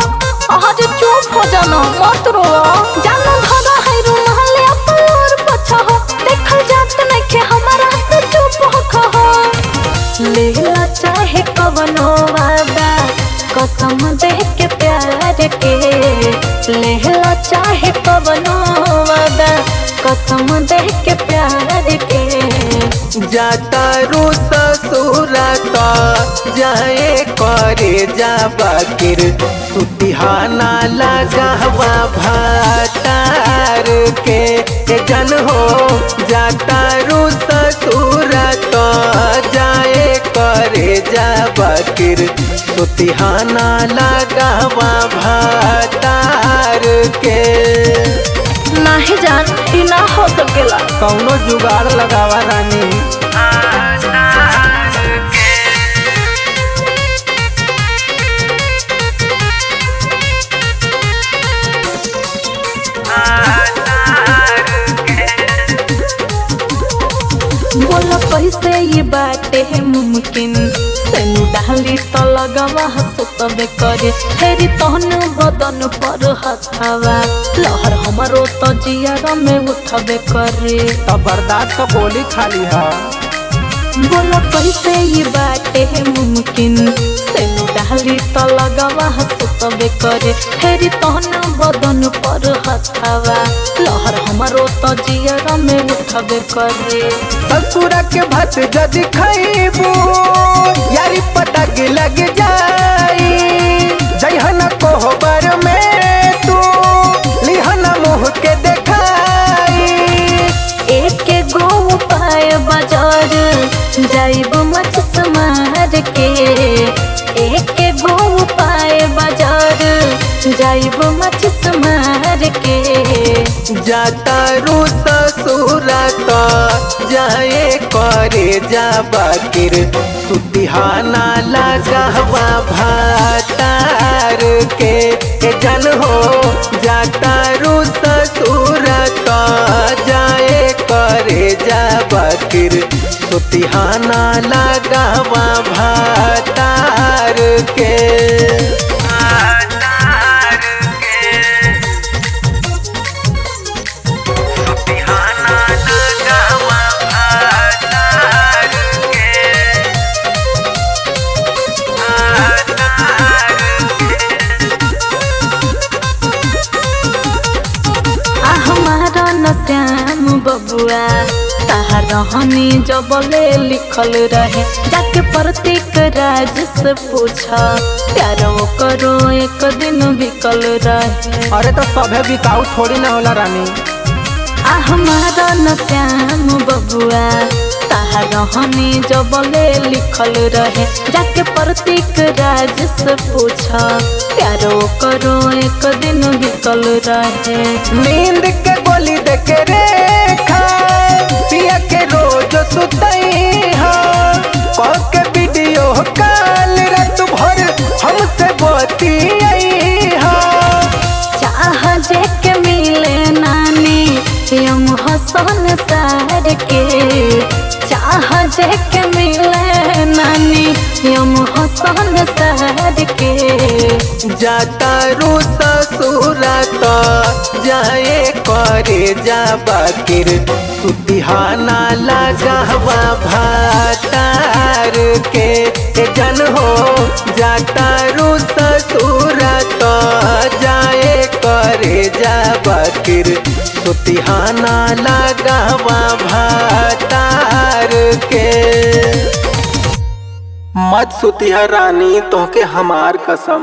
चुप हो जाना मत रो जानो धरा है रुमाले और पछा हो देखल जात नहीं के हमारा से चुप हो खो लेला चाहे कवनो वादा कसम दे के प्यार के लेला चाहे कवनो वादा कसम दे के प्यार के जाता रू ससुरा तो जाए करे जा बाकिर सुतिहाना लगावा भातार के जन हो जाता रू ससुरा तो जाए करे जा बाकिर सुतिहाना लगावा भातार के नहीं जान ई ना हो सकेला कौनो जुगाड़ लगावा रानी बोला कैसे ये बात है मुमकिन तेनु डाली तो लगावा हंसतबे करे तेरी तहन बदन पर हथावा लहर हमारो तो जिया में उठबे करे तो बर्दाश्त का गोली खाली है बोला कैसे ये बात है मुमकिन तेनु डाली तो लगावा हंसतबे करे तेरी तहन बदन पर हथावा लहर हमारो तो जिया में उठबे करे ससुरा के भात जदि खैबू यारी पटक लग जाई जहन कोहबर में तू लिहन मुँह के देखाई एक गो पाए बाजार जाइब मच समार के एक गो पाए बाजार जाइब मच समार के जाता रू ससुरा तो जाए करे जा बाकिर सुतिहाना लगावा भातार के जन हो जाता रू ससुरा तो जाए करे जा बाकिर सुतिहाना लगावा भातार के श्याम बबुआ ताहार रहनी जबले लिखल रहे जाके प्रतीक राज से पूछा प्यार करो एक दिन बिकल रहे अरे तो सभे बिकाऊ थोड़ी ना होला रानी हमारा न श्याम बबुआ ताहार रहनी जबले लिखल रहे जाके प्रतीक राज से पूछा प्यार करो एक दिन बिकल रहे नींद के गोली देके रेखा पिया के रोज सुतई हो कह के वीडियो कॉल रात भर हमसे बतियाई हो चाह जे के मिले नानी यम हसन सार के चाह जे के मिले नानी यम हसन सार के जाता रू ससुरा तो जाए करे जा बाकिर सुतिहाना लगावा भातार के जन हो जाता रू ससुरा तो जाए करे जा बाकिर सुतिहाना लगावा भातार के मत सुतिहा रानी तोहके हमार कसम।